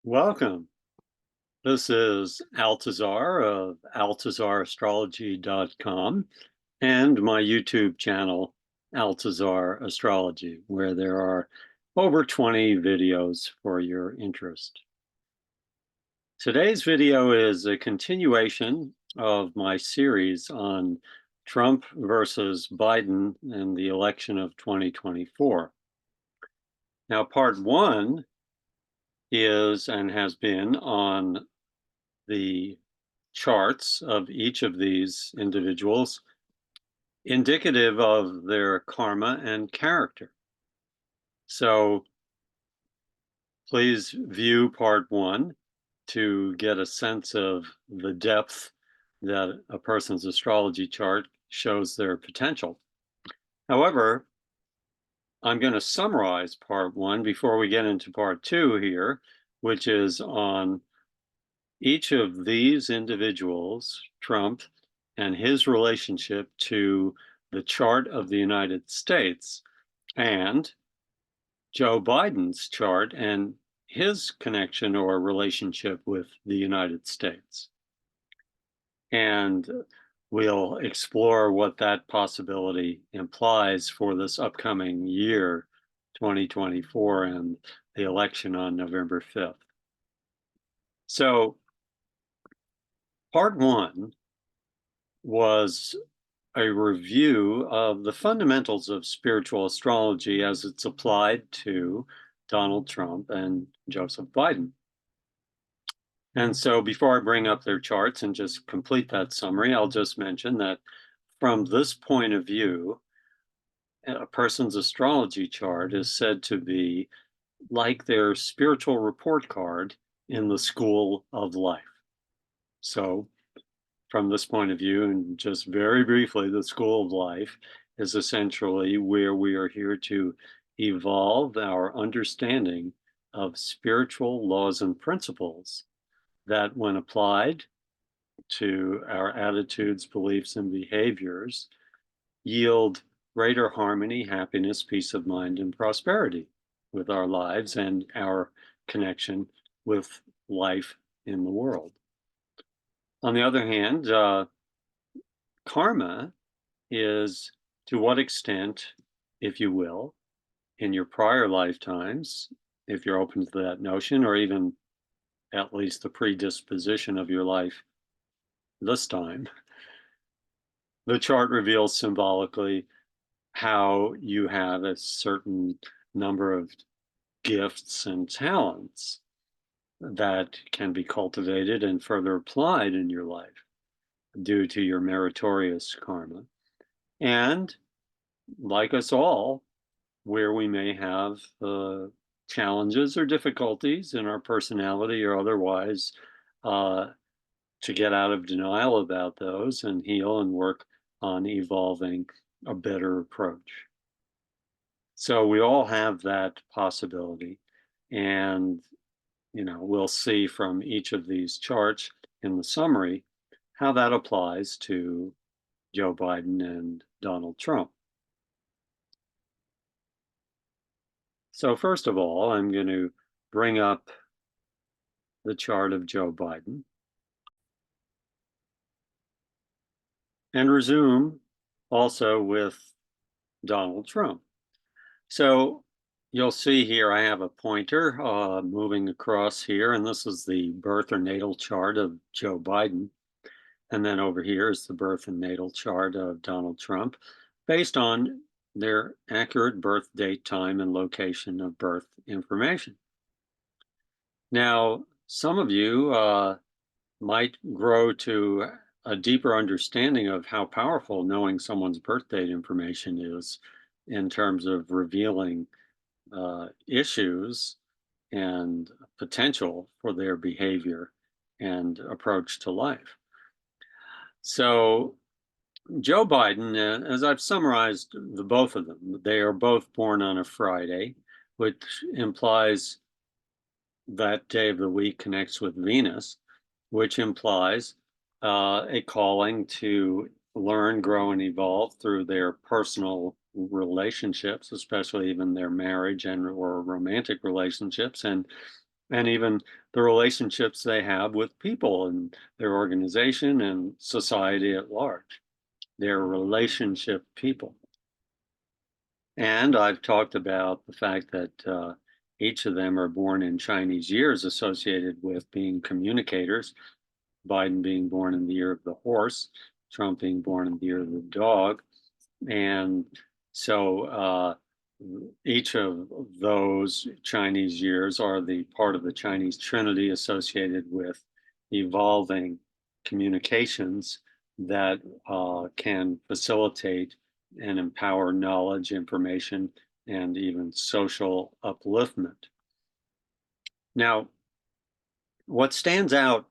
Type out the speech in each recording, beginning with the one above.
Welcome. This is Altazar of AltazarAstrology.com and my YouTube channel, Altazar Astrology, where there are over 20 videos for your interest. Today's video is a continuation of my series on Trump versus Biden and the election of 2024. Now, part one is and has been on the charts of each of these individuals, indicative of their karma and character. So please view part one to get a sense of the depth that a person's astrology chart shows their potential. However, I'm going to summarize part one before we get into part two here, which is on each of these individuals, Trump, and his relationship to the chart of the United States, and Joe Biden's chart and his connection or relationship with the United States. And we'll explore what that possibility implies for this upcoming year, 2024, and the election on November 5th. So part one was a review of the fundamentals of spiritual astrology as it's applied to Donald Trump and Joseph Biden. And so before I bring up their charts and just complete that summary, I'll just mention that from this point of view, a person's astrology chart is said to be like their spiritual report card in the school of life. So from this point of view, and just very briefly, the school of life is essentially where we are here to evolve our understanding of spiritual laws and principles that, when applied to our attitudes, beliefs, and behaviors, yield greater harmony, happiness, peace of mind, and prosperity with our lives and our connection with life in the world. On the other hand, karma is to what extent, if you will, in your prior lifetimes, if you're open to that notion, or even at least the predisposition of your life this time, the chart reveals symbolically how you have a certain number of gifts and talents that can be cultivated and further applied in your life due to your meritorious karma. And like us all, where we may have challenges or difficulties in our personality or otherwise, to get out of denial about those and heal and work on evolving a better approach. So we all have that possibility. And, we'll see from each of these charts in the summary how that applies to Joe Biden and Donald Trump. So first of all, I'm going to bring up the chart of Joe Biden and resume also with Donald Trump. So you'll see here I have a pointer moving across here, and this is the birth or natal chart of Joe Biden. And then over here is the birth and natal chart of Donald Trump, based on their accurate birth date, time, and location of birth information. Now, some of you might grow to a deeper understanding of how powerful knowing someone's birth date information is in terms of revealing issues and potential for their behavior and approach to life. So Joe Biden, as I've summarized the both of them, they are both born on a Friday, which implies that day of the week connects with Venus, which implies a calling to learn, grow, and evolve through their personal relationships, especially even their marriage and or romantic relationships, and and even the relationships they have with people and their organization and society at large. They're relationship people. And I've talked about the fact that each of them are born in Chinese years associated with being communicators. Biden being born in the year of the horse, Trump being born in the year of the dog. And so each of those Chinese years are the part of the Chinese Trinity associated with evolving communications that can facilitate and empower knowledge, information, and even social upliftment. Now, what stands out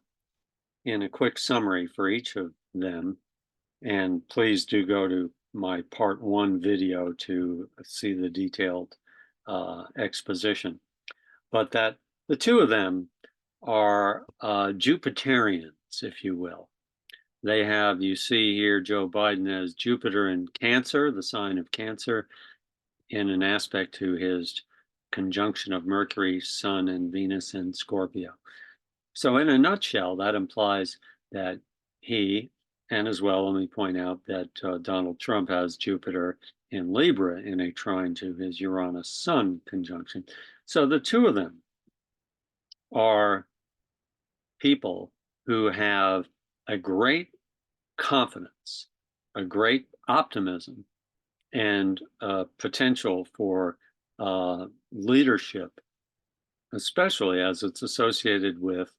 in a quick summary for each of them, and please do go to my part 1 video to see the detailed exposition, but that the two of them are Jupiterians, if you will. They have, you see here, Joe Biden as Jupiter in Cancer, the sign of Cancer, in an aspect to his conjunction of Mercury, Sun, and Venus in Scorpio. So in a nutshell, that implies that he, and as well, let me point out that Donald Trump has Jupiter in Libra in a trine to his Uranus-Sun conjunction. So the two of them are people who have a great confidence, a great optimism, and potential for leadership, especially as it's associated with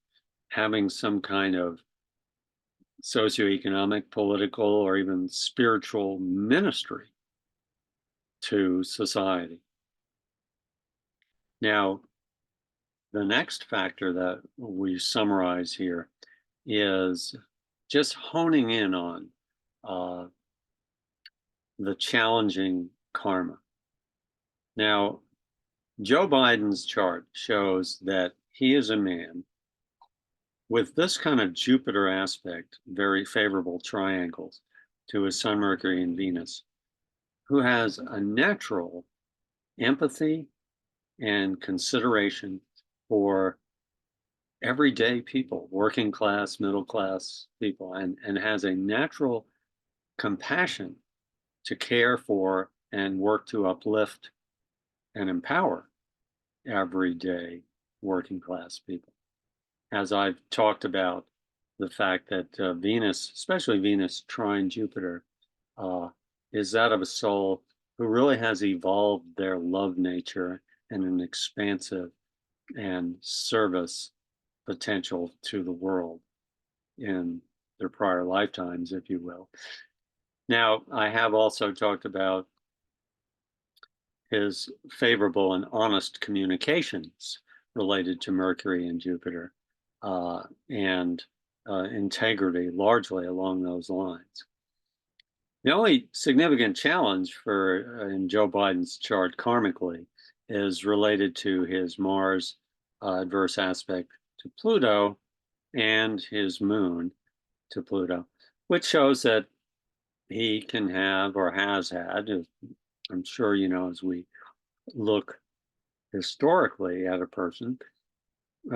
having some kind of socioeconomic, political, or even spiritual ministry to society. Now, the next factor that we summarize here is just honing in on the challenging karma. Now, Joe Biden's chart shows that he is a man with this kind of Jupiter aspect, very favorable triangles to his Sun, Mercury, and Venus, who has a natural empathy and consideration for everyday people, working class, middle class people, and has a natural compassion to care for and work to uplift and empower everyday working class people. As I've talked about the fact that Venus, especially Venus trine Jupiter, is that of a soul who really has evolved their love nature and an expansive and service potential to the world in their prior lifetimes, if you will. Now, I have also talked about his favorable and honest communications related to Mercury and Jupiter, and integrity largely along those lines. The only significant challenge for in Joe Biden's chart karmically is related to his Mars adverse aspect to Pluto and his moon to Pluto, which shows that he can have or has had, I'm sure you know, as we look historically at a person,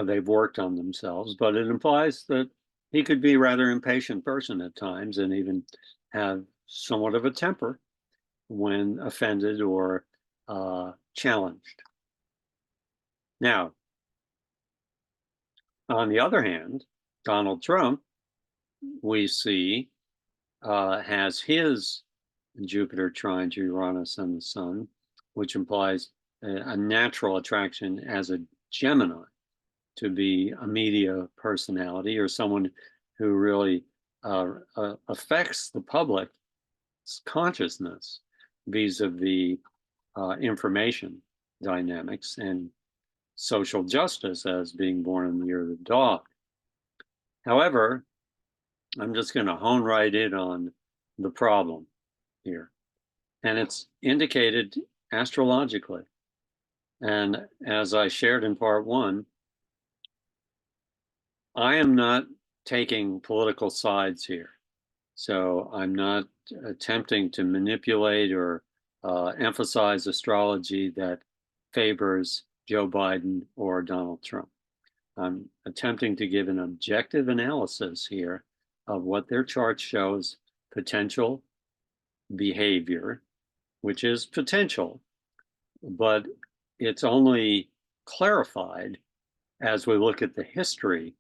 they've worked on themselves, but it implies that he could be a rather impatient person at times and even have somewhat of a temper when offended or challenged. Now, on the other hand, Donald Trump, we see, has his Jupiter trine to Uranus and the Sun, which implies a natural attraction as a Gemini to be a media personality or someone who really affects the public's consciousness vis-a-vis information dynamics and social justice as being born in the year of the dog. However, I'm just going to hone right in on the problem here. And it's indicated astrologically. And as I shared in part 1, I am not taking political sides here. So I'm not attempting to manipulate or emphasize astrology that favors Joe Biden or Donald Trump. I'm attempting to give an objective analysis here of what their chart shows potential behavior, which is potential, but it's only clarified as we look at the history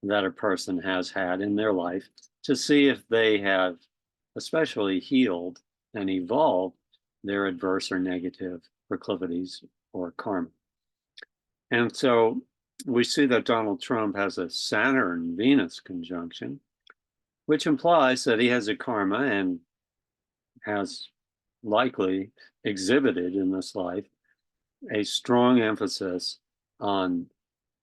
that a person has had in their life to see if they have especially healed and evolved their adverse or negative proclivities or karma. And so we see that Donald Trump has a Saturn Venus conjunction, which implies that he has a karma and has likely exhibited in this life a strong emphasis on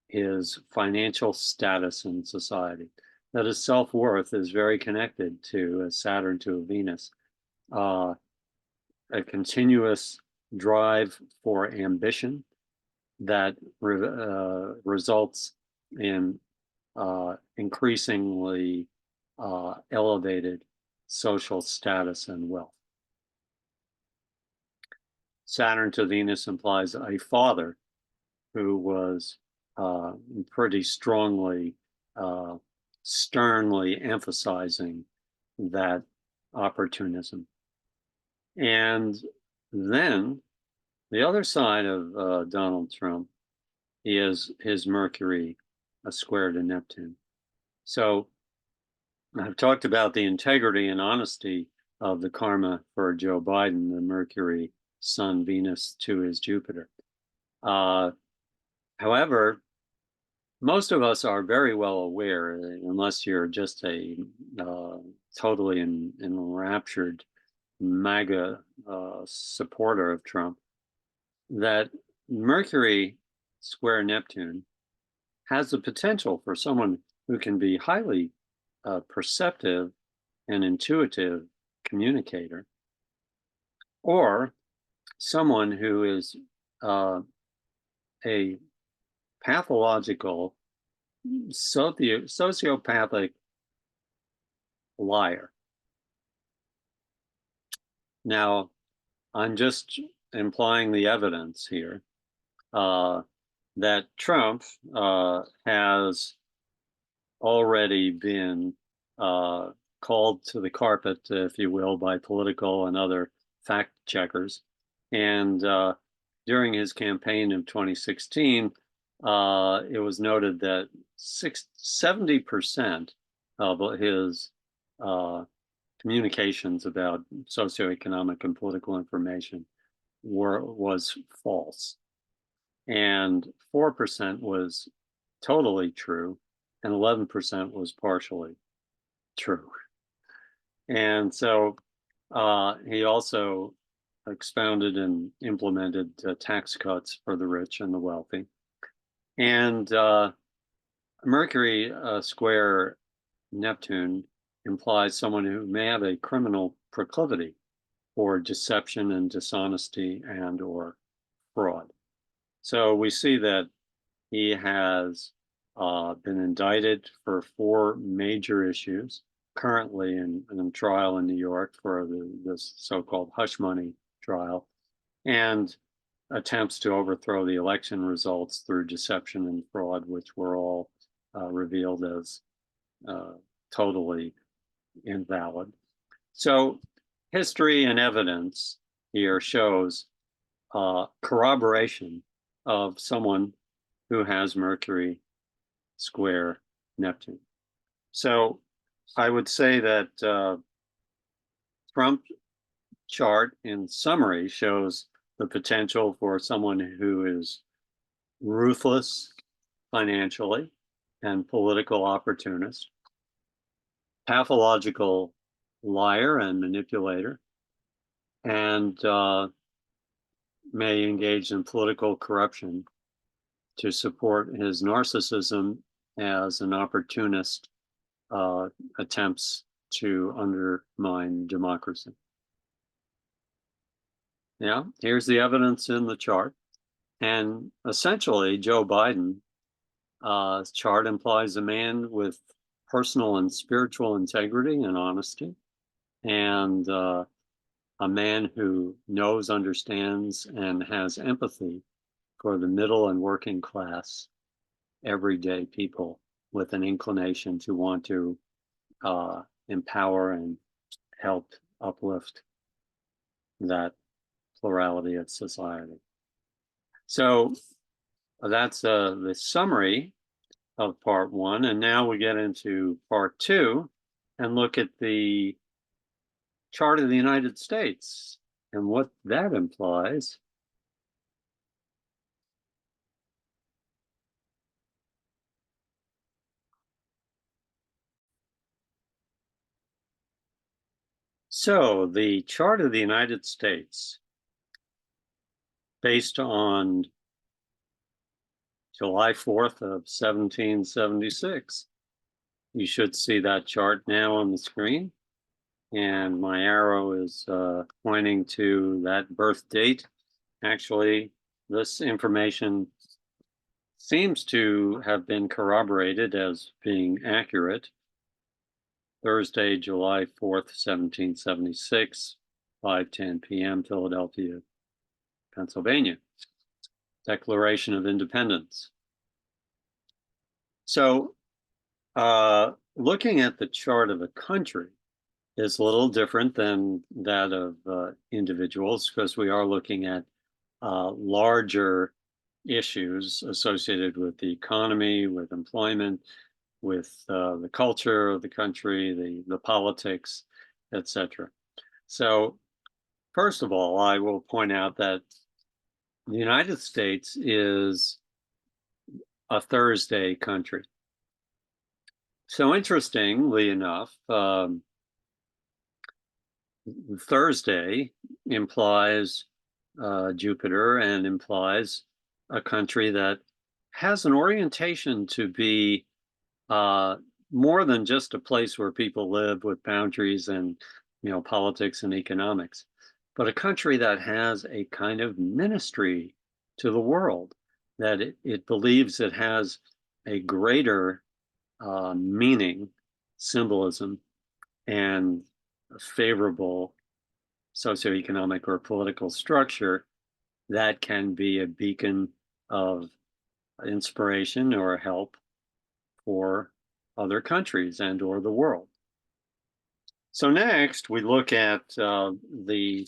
his financial status in society, that his self-worth is very connected to a Saturn to a Venus, a continuous drive for ambition that results in increasingly elevated social status and wealth. Saturn to Venus implies a father who was pretty strongly, sternly emphasizing that opportunism. And then the other side of Donald Trump is his Mercury square to Neptune. So I've talked about the integrity and honesty of the karma for Joe Biden, the Mercury, Sun, Venus to his Jupiter. However, most of us are very well aware, unless you're just a totally enraptured MAGA supporter of Trump, that Mercury square Neptune has the potential for someone who can be highly perceptive and intuitive communicator, or someone who is a pathological sociopathic liar. Now, I'm just implying the evidence here that Trump has already been called to the carpet, if you will, by political and other fact checkers. And during his campaign of 2016, it was noted that 70% of his communications about socioeconomic and political information was false, and 4% was totally true, and 11% was partially true. And so he also expounded and implemented tax cuts for the rich and the wealthy. And Mercury square Neptune implies someone who may have a criminal proclivity for deception and dishonesty and or fraud. So we see that he has been indicted for 4 major issues, currently in trial in New York for this so-called hush money trial, and attempts to overthrow the election results through deception and fraud, which were all revealed as totally invalid. So history and evidence here shows corroboration of someone who has Mercury square Neptune. So I would say that Trump chart in summary shows the potential for someone who is ruthless financially and political opportunist, pathological liar and manipulator, and may engage in political corruption to support his narcissism as an opportunist attempts to undermine democracy. Yeah, here's the evidence in the chart. And essentially, Joe Biden's chart implies a man with personal and spiritual integrity and honesty, and a man who knows, understands, and has empathy for the middle and working class everyday people with an inclination to want to empower and help uplift that plurality of society. So that's the summary of part one. And now we get into part two and look at the chart of the United States and what that implies. So the chart of the United States, based on July 4th of 1776. You should see that chart now on the screen. And my arrow is pointing to that birth date. Actually, this information seems to have been corroborated as being accurate. Thursday, July 4th, 1776, 5:10 p.m., Philadelphia, Pennsylvania. Declaration of Independence. So looking at the chart of a country is a little different than that of individuals, because we are looking at larger issues associated with the economy, with employment, with the culture of the country, the politics, etc. So first of all, I will point out that the United States is a Thursday country. So interestingly enough, Thursday implies Jupiter and implies a country that has an orientation to be more than just a place where people live with boundaries and politics and economics, but a country that has a kind of ministry to the world, that it believes it has a greater meaning, symbolism, and favorable socioeconomic or political structure that can be a beacon of inspiration or help for other countries and or the world. So next, we look at the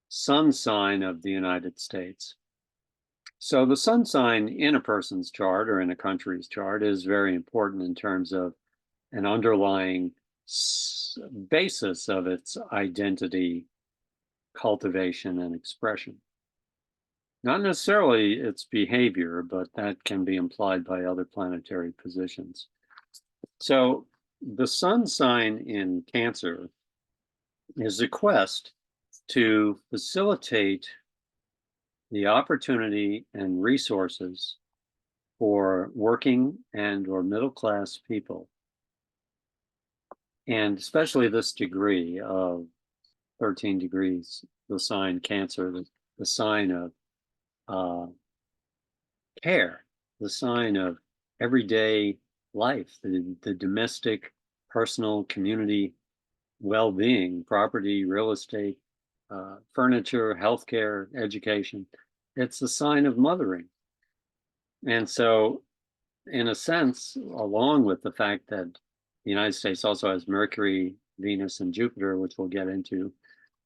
sun sign of the United States. So the sun sign in a person's chart or in a country's chart is very important in terms of an underlying basis of its identity, cultivation, and expression. Not necessarily its behavior, but that can be implied by other planetary positions. So the sun sign in Cancer is a quest to facilitate the opportunity and resources for working and or middle class people, and especially this degree of 13 degrees, the sign Cancer, the sign of care, the sign of everyday life, the domestic, personal, community well-being, property, real estate, furniture, healthcare, education. It's the sign of mothering. And so, in a sense, along with the fact that the United States also has Mercury, Venus, and Jupiter, which we'll get into,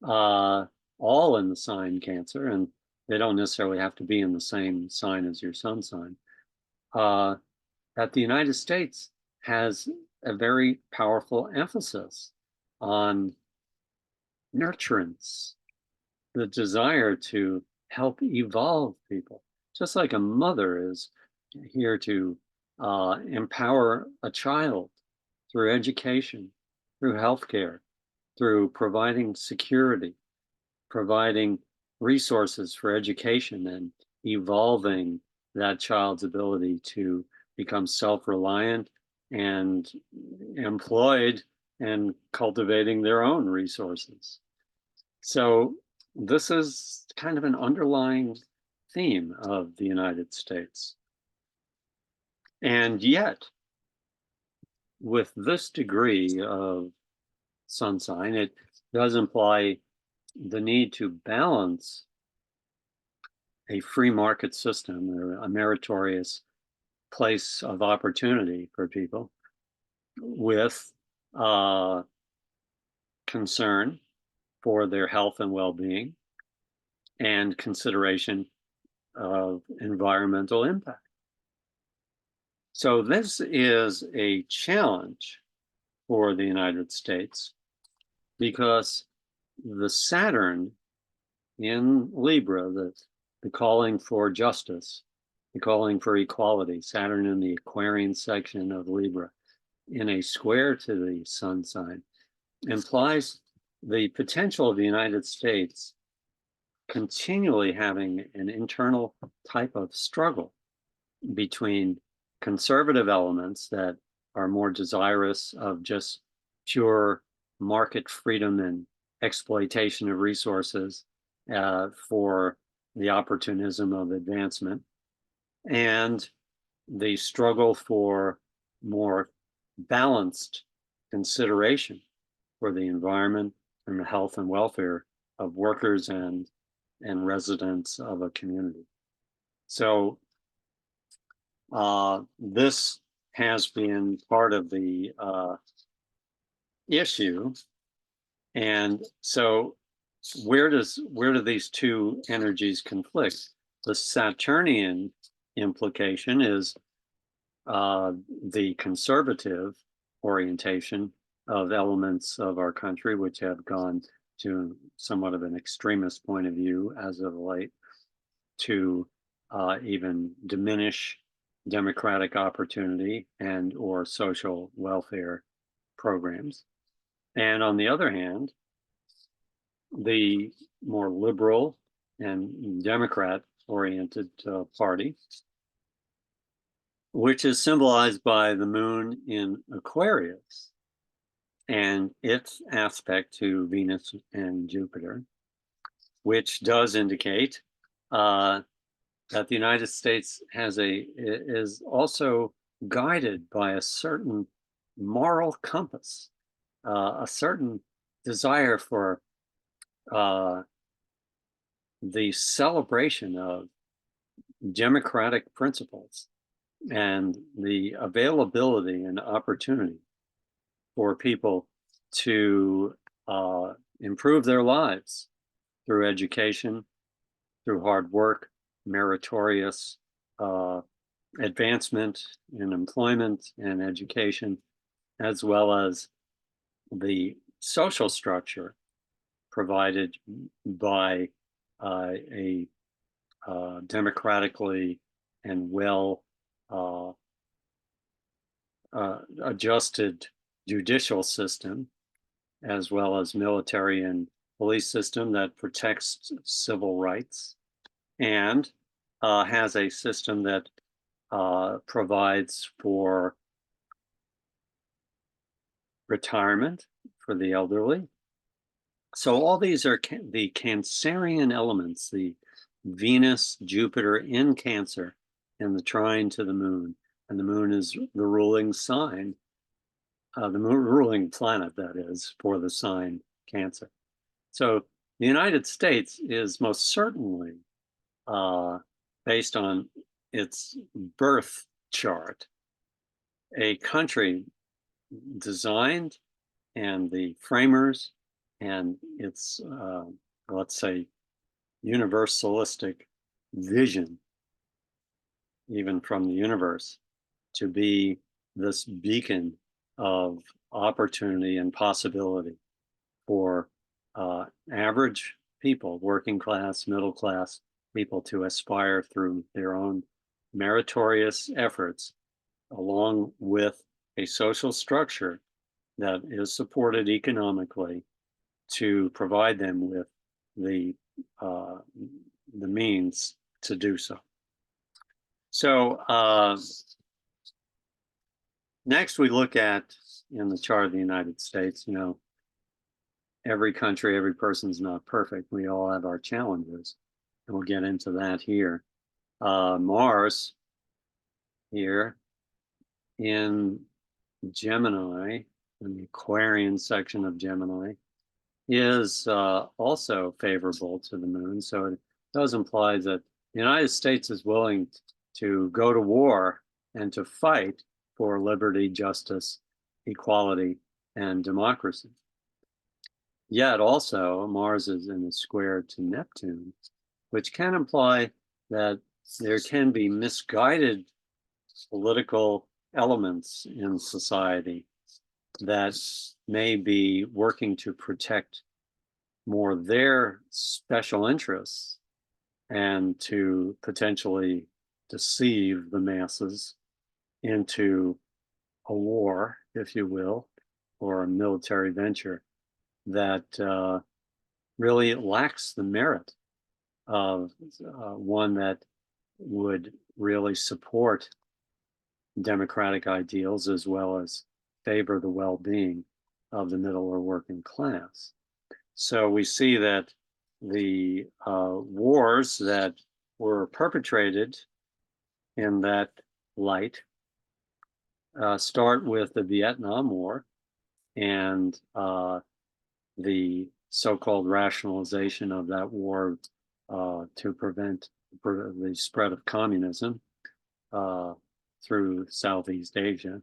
all in the sign Cancer, and they don't necessarily have to be in the same sign as your sun sign, that the United States has a very powerful emphasis on nurturance, the desire to help evolve people, just like a mother is here to empower a child through education, through healthcare, through providing security, providing resources for education, and evolving that child's ability to become self-reliant and employed and cultivating their own resources. So this is kind of an underlying theme of the United States. And yet, with this degree of sun sign, it does imply the need to balance a free market system or a meritorious place of opportunity for people with concern for their health and well-being and consideration of environmental impact. So this is a challenge for the United States because the Saturn in Libra, the calling for justice, the calling for equality, Saturn in the Aquarian section of Libra, in a square to the sun sign, implies the potential of the United States continually having an internal type of struggle between conservative elements that are more desirous of just pure market freedom and exploitation of resources for the opportunism of advancement, and the struggle for more balanced consideration for the environment and the health and welfare of workers and residents of a community. So this has been part of the issue. And so where do these two energies conflict? The Saturnian implication is the conservative orientation of elements of our country, which have gone to somewhat of an extremist point of view as of late, to even diminish democratic opportunity and or social welfare programs. And on the other hand, the more liberal and Democrat-oriented party, which is symbolized by the moon in Aquarius and its aspect to Venus and Jupiter, which does indicate that the United States is also guided by a certain moral compass, a certain desire for the celebration of democratic principles and the availability and opportunity for people to improve their lives through education, through hard work, meritorious advancement in employment and education, as well as the social structure provided by a democratically and well adjusted judicial system, as well as military and police system that protects civil rights, and has a system that provides for retirement for the elderly. So all these are the Cancerian elements, the Venus, Jupiter in Cancer, and the trine to the moon. And the moon is the ruling sign, the ruling planet, that is, for the sign Cancer. So the United States is most certainly, based on its birth chart, a country designed, and the framers and its, let's say, universalistic vision, even from the universe, to be this beacon of opportunity and possibility for average people, working class, middle class people, to aspire through their own meritorious efforts, along with a social structure that is supported economically, to provide them with the means to do so. So next we look at, in the chart of the United States, you know, every country, every person's not perfect. We all have our challenges, and we'll get into that here. Mars here in Gemini, in the Aquarian section of Gemini, is also favorable to the moon. So it does imply that the United States is willing to go to war and to fight for liberty, justice, equality, and democracy. Yet also, Mars is in a square to Neptune, which can imply that there can be misguided political elements in society that may be working to protect more their special interests and to potentially deceive the masses into a war, if you will, or a military venture that really lacks the merit of one that would really support democratic ideals as well as favor the well-being of the middle or working class. So we see that the wars that were perpetrated in that light start with the Vietnam War and the so-called rationalization of that war to prevent the spread of communism through Southeast Asia.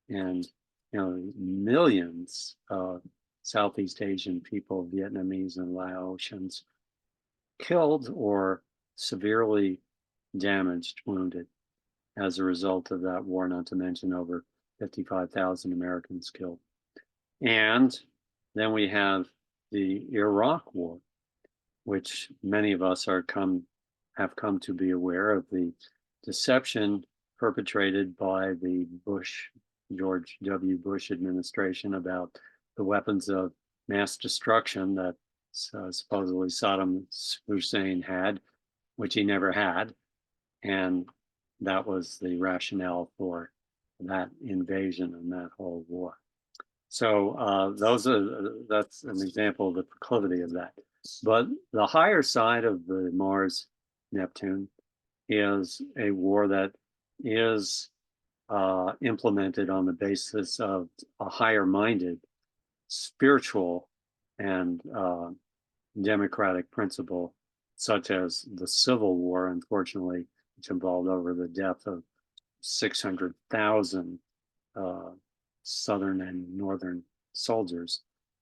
And millions of Southeast Asian people, Vietnamese and Laotians, killed or severely damaged, wounded as a result of that war, not to mention over 55,000 Americans killed. And then we have the Iraq War, which many of us have come to be aware of the deception perpetrated by the George W. Bush administration about the weapons of mass destruction that supposedly Saddam Hussein had, which he never had. And that was the rationale for that invasion and that whole war. So that's an example of the proclivity of that. But the higher side of the Mars Neptune is a war that is implemented on the basis of a higher minded spiritual and democratic principle, such as the Civil War, unfortunately, which involved over the death of 600,000 Southern and Northern soldiers,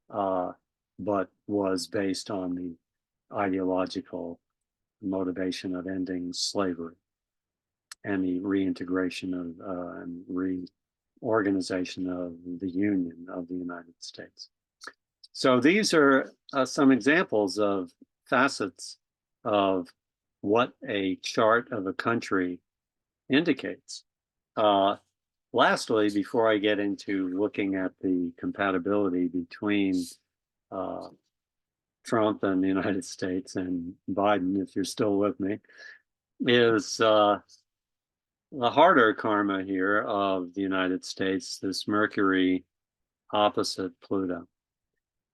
but was based on the ideological motivation of ending slavery and the reintegration of and reorganization of the Union of the United States. So these are some examples of facets of what a chart of a country indicates. Lastly, before I get into looking at the compatibility between Trump and the United States and Biden, if you're still with me, is the harder karma here of the United States, this Mercury opposite Pluto.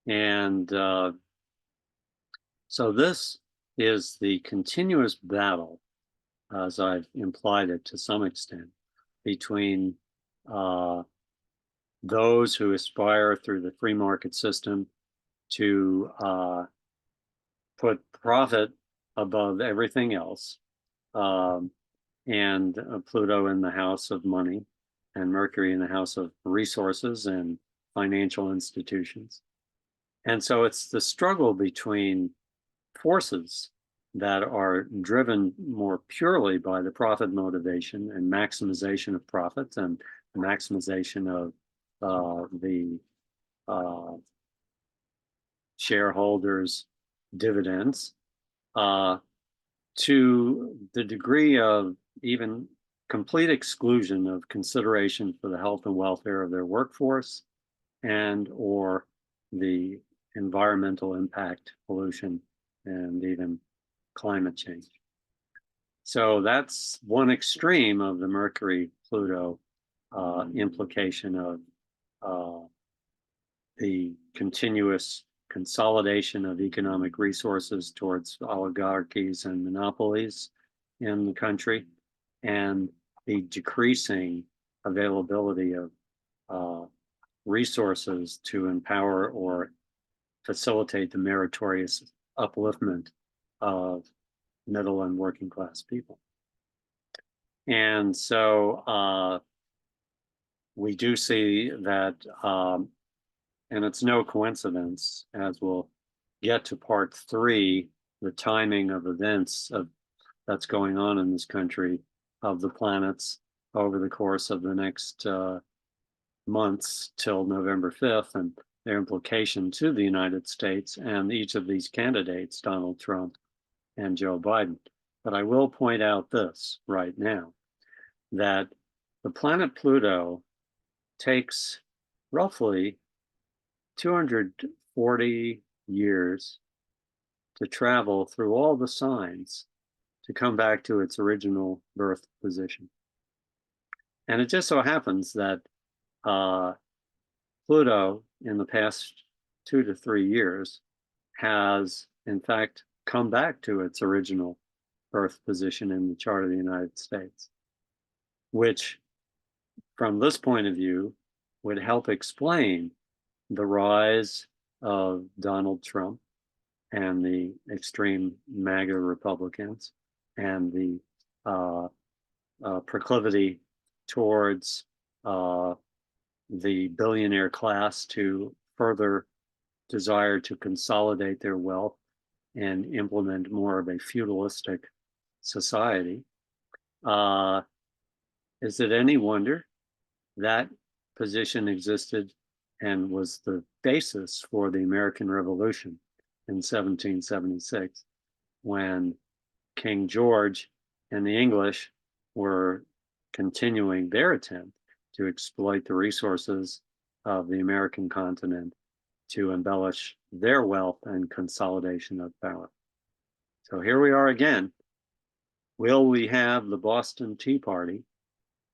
And so this is the continuous battle, as I've implied it to some extent, between those who aspire through the free market system to put profit above everything else, and Pluto in the house of money and Mercury in the house of resources and financial institutions. And so it's the struggle between forces that are driven more purely by the profit motivation and maximization of profits and maximization of the shareholders' dividends, to the degree of even complete exclusion of consideration for the health and welfare of their workforce and or the environmental impact, pollution, and even climate change. So that's one extreme of the Mercury-Pluto implication of the continuous consolidation of economic resources towards oligarchies and monopolies in the country, and the decreasing availability of resources to empower or facilitate the meritorious upliftment of middle and working class people. And so we do see that, and it's no coincidence, as we'll get to part 3, the timing of events that's going on in this country, of the planets over the course of the next months till November 5th, and their implication to the United States and each of these candidates, Donald Trump and Joe Biden. But I will point out this right now, that the planet Pluto takes roughly 240 years to travel through all the signs to come back to its original birth position. And it just so happens that Pluto, in the past 2 to 3 years, has in fact come back to its original birth position in the chart of the United States, which, from this point of view, would help explain the rise of Donald Trump and the extreme MAGA Republicans, and the proclivity towards the billionaire class to further desire to consolidate their wealth and implement more of a feudalistic society. Is it any wonder that position existed and was the basis for the American Revolution in 1776, when King George and the English were continuing their attempt to exploit the resources of the American continent to embellish their wealth and consolidation of power. So here we are again. Will we have the Boston Tea Party,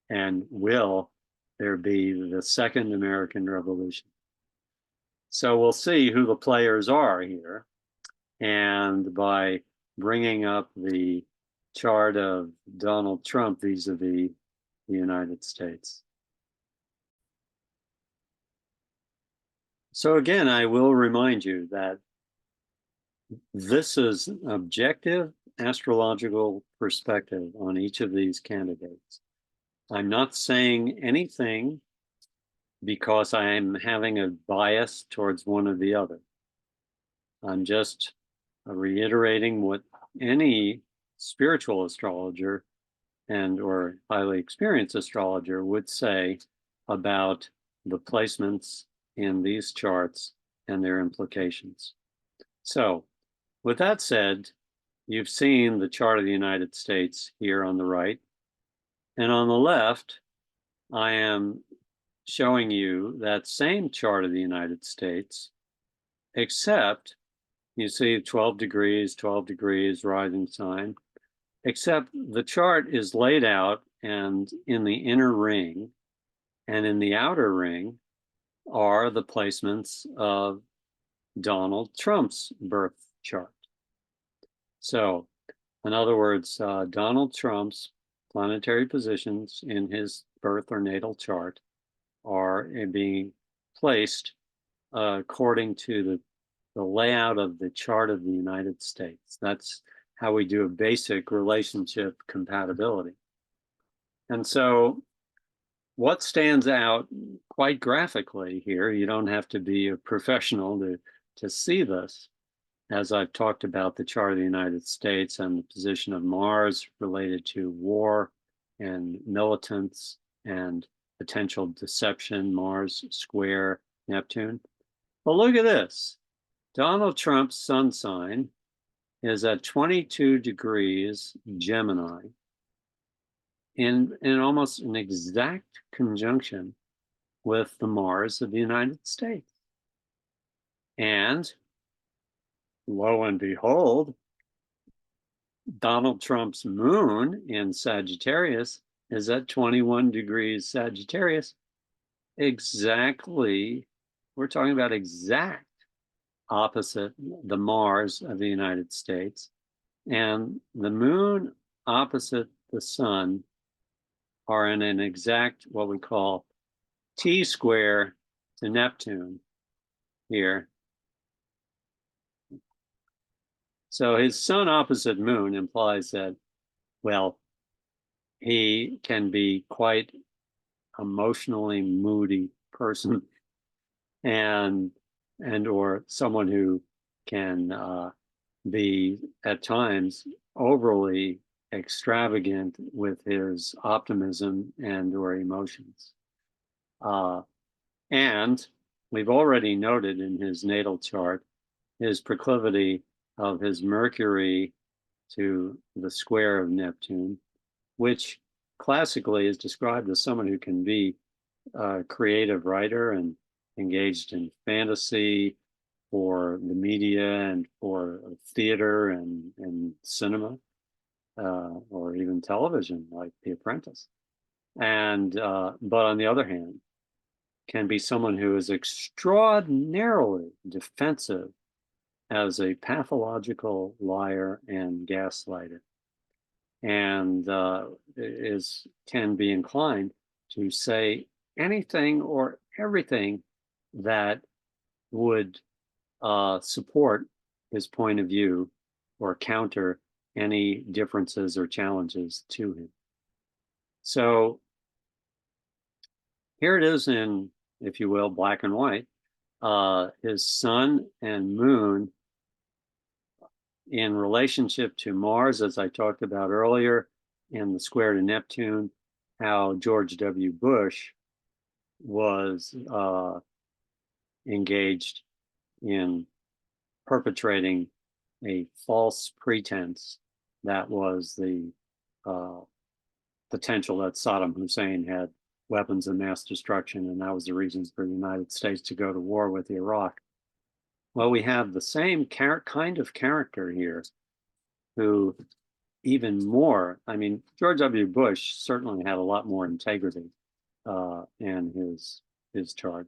and will there be the Second American Revolution? So we'll see who the players are here. And by bringing up the chart of Donald Trump vis-a-vis the United States. So again, I will remind you that this is an objective astrological perspective on each of these candidates. I'm not saying anything because I'm having a bias towards one or the other. I'm just reiterating what any spiritual astrologer and or highly experienced astrologer would say about the placements in these charts and their implications. So with that said, you've seen the chart of the United States here on the right, and on the left, I am showing you that same chart of the United States, except you see 12 degrees, rising sign, except the chart is laid out and in the inner ring, and in the outer ring are the placements of Donald Trump's birth chart. So, in other words, Donald Trump's planetary positions in his birth or natal chart are being placed according to the layout of the chart of the United States. That's how we do a basic relationship compatibility. And so what stands out quite graphically here, you don't have to be a professional to see this, as I've talked about the chart of the United States and the position of Mars related to war and militants and potential deception, Mars square Neptune. Well, look at this. Donald Trump's sun sign is at 22 degrees Gemini, in almost an exact conjunction with the Mars of the United States. And lo and behold, Donald Trump's moon in Sagittarius is at 21 degrees Sagittarius. Exactly, we're talking about exact opposite the Mars of the United States. And the moon opposite the sun are in an exact, what we call T-square to Neptune here. So his sun opposite moon implies that, well, he can be quite emotionally moody person and or someone who can be at times overly extravagant with his optimism and or emotions. Uh, and we've already noted in his natal chart his proclivity of his Mercury to the square of Neptune, which classically is described as someone who can be a creative writer and engaged in fantasy for the media and for theater and cinema, or even television, like The Apprentice. And but on the other hand, can be someone who is extraordinarily defensive as a pathological liar and gaslighter, and is can be inclined to say anything or everything that would support his point of view or counter any differences or challenges to him. So here it is in, if you will, black and white. His sun and moon in relationship to Mars, as I talked about earlier, and the square to Neptune, how George W. Bush was engaged in perpetrating a false pretense that was the uh, potential that Saddam Hussein had weapons of mass destruction, and that was the reason for the United States to go to war with Iraq. Well, we have the same kind of character here who even more, I mean, George W. Bush certainly had a lot more integrity in his chart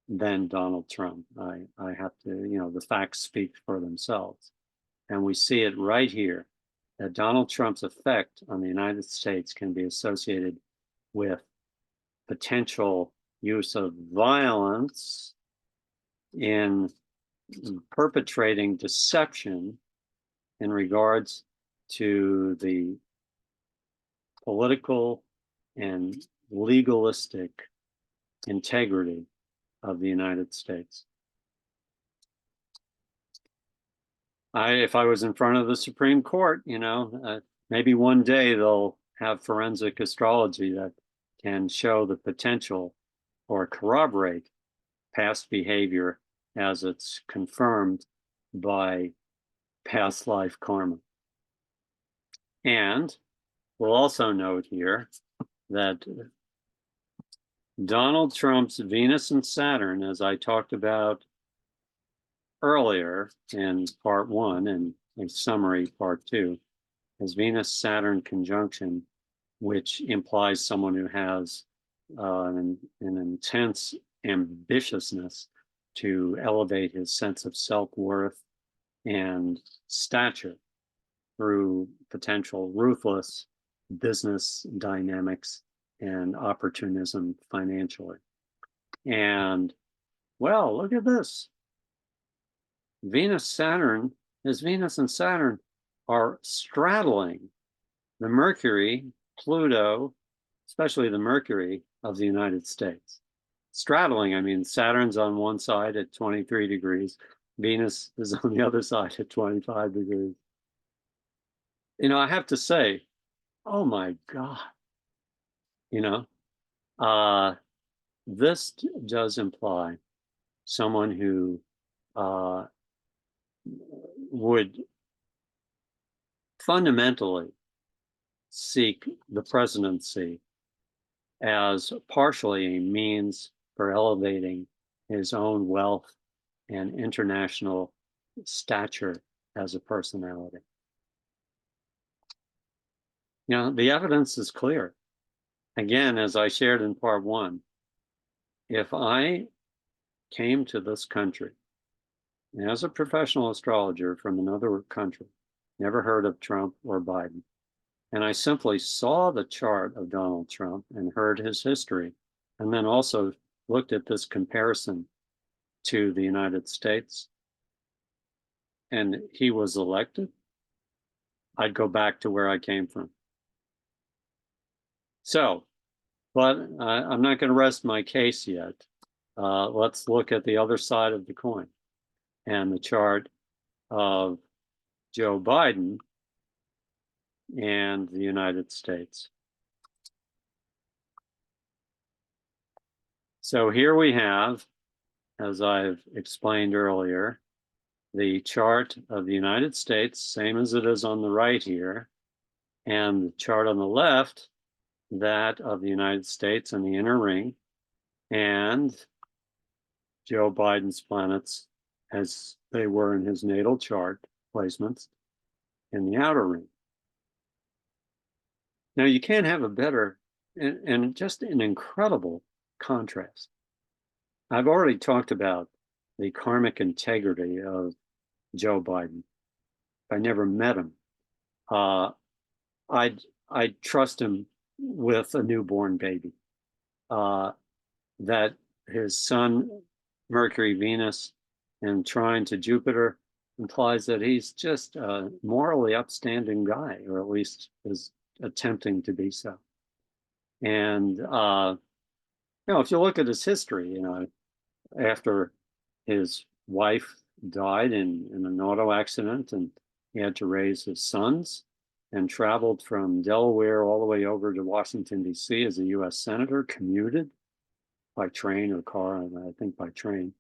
than Donald Trump. I have to, the facts speak for themselves. And we see it right here that Donald Trump's effect on the United States can be associated with potential use of violence in perpetrating deception in regards to the political and legalistic integrity of the United States. If I was in front of the Supreme Court, maybe one day they'll have forensic astrology that can show the potential or corroborate past behavior as it's confirmed by past life karma. And we'll also note here that Donald Trump's Venus and Saturn, as I talked about earlier in part one and a summary part two, is Venus-Saturn conjunction, which implies someone who has an intense ambitiousness to elevate his sense of self-worth and stature through potential ruthless business dynamics and opportunism financially. And well, look at this. Venus and Saturn are straddling the Mercury, Pluto, especially the Mercury of the United States. Straddling, I mean, Saturn's on one side at 23 degrees. Venus is on the other side at 25 degrees. I have to say, oh my God, this does imply someone who would fundamentally seek the presidency as partially a means for elevating his own wealth and international stature as a personality. The evidence is clear. Again, as I shared in part one, if I came to this country as a professional astrologer from another country, never heard of Trump or Biden, and I simply saw the chart of Donald Trump and heard his history, and then also looked at this comparison to the United States, and he was elected, I'd go back to where I came from. So, but I'm not going to rest my case yet. Let's look at the other side of the coin and the chart of Joe Biden and the United States. So here we have, as I've explained earlier, the chart of the United States, same as it is on the right here, and the chart on the left, that of the United States and the inner ring, and Joe Biden's planets as they were in his natal chart placements in the outer ring. Now, you can't have a better and just an incredible contrast. I've already talked about the karmic integrity of Joe Biden. I never met him. I'd trust him with a newborn baby. That his sun, Mercury, Venus, and trine to Jupiter implies that he's just a morally upstanding guy, or at least is attempting to be so. And if you look at his history, after his wife died in an auto accident, and he had to raise his sons, and traveled from Delaware all the way over to Washington, D.C. as a U.S. Senator, commuted by train or car, I think by train.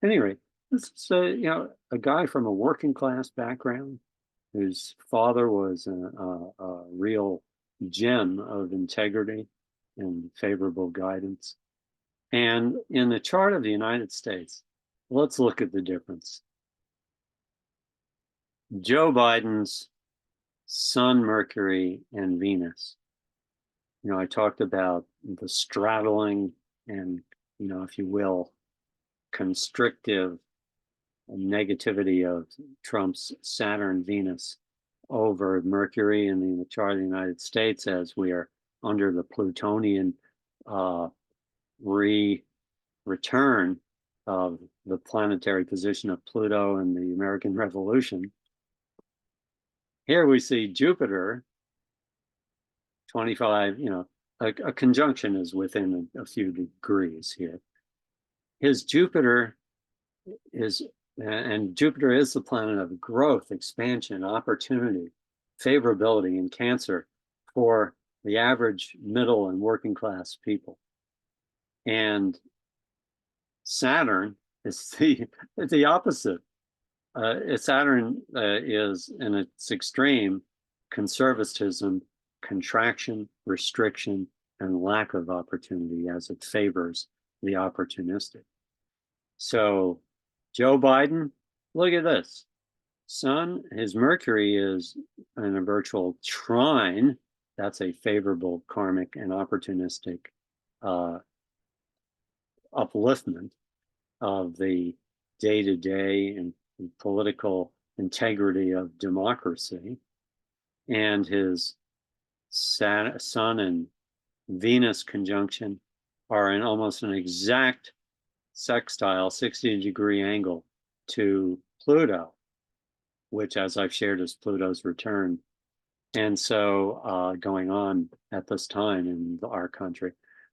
Anyway, this is a guy from a working class background whose father was a real gem of integrity and favorable guidance. And in the chart of the United States, let's look at the difference. Joe Biden's Sun, Mercury, and Venus. I talked about the straddling and, if you will, constrictive negativity of Trump's Saturn, Venus over Mercury in the chart of the United States, as we are under the Plutonian return of the planetary position of Pluto in the American Revolution. Here we see Jupiter, 25, a conjunction is within a few degrees here. His Jupiter and Jupiter is the planet of growth, expansion, opportunity, favorability in Cancer for the average middle and working class people. And Saturn is the opposite. Saturn is in its extreme conservatism, contraction, restriction, and lack of opportunity, as it favors the opportunistic. So Joe Biden, look at this. Sun, his Mercury is in a virtual trine. That's a favorable karmic and opportunistic upliftment of the day-to-day and political integrity of democracy. And his Sun and Venus conjunction are in almost an exact sextile, 60-degree angle to Pluto, which, as I've shared, is Pluto's return. And so going on at this time in our country,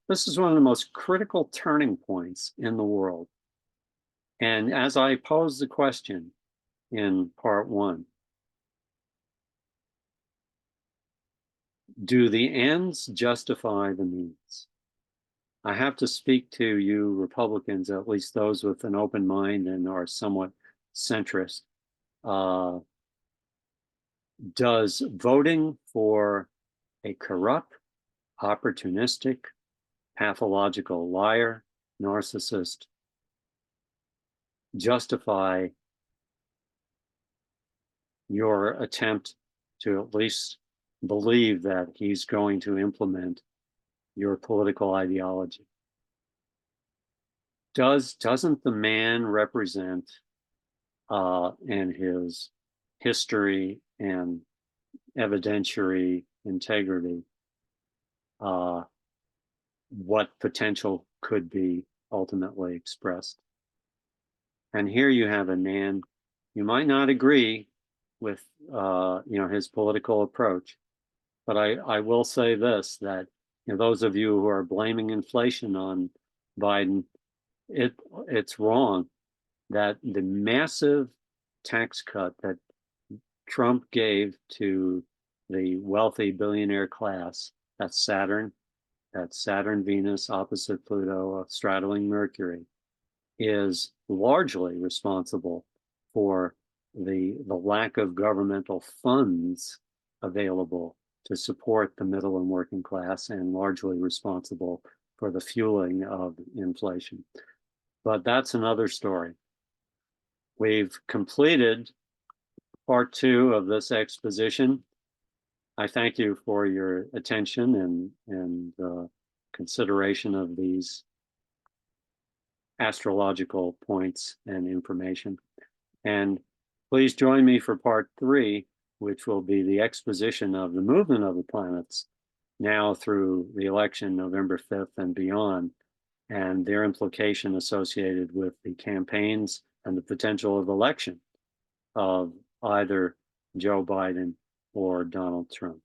this is one of the most critical turning points in the world. And as I posed the question in part one, do the ends justify the means? I have to speak to you Republicans, at least those with an open mind and are somewhat centrist. Does voting for a corrupt, opportunistic, pathological liar, narcissist justify your attempt to at least believe that he's going to implement your political ideology? Doesn't the man represent in his history and evidentiary integrity what potential could be ultimately expressed? And here you have a man, you might not agree with his political approach, but I will say this, that those of you who are blaming inflation on Biden, it's wrong. That the massive tax cut that Trump gave to the wealthy billionaire class, that's Saturn, Venus opposite Pluto, straddling Mercury, is largely responsible for the lack of governmental funds available to support the middle and working class, and largely responsible for the fueling of inflation. But that's another story. We've completed part 2 of this exposition. I thank you for your attention and consideration of these astrological points and information. And please join me for part 3, which will be the exposition of the movement of the planets now through the election November 5th and beyond, and their implication associated with the campaigns and the potential of election of either Joe Biden or Donald Trump.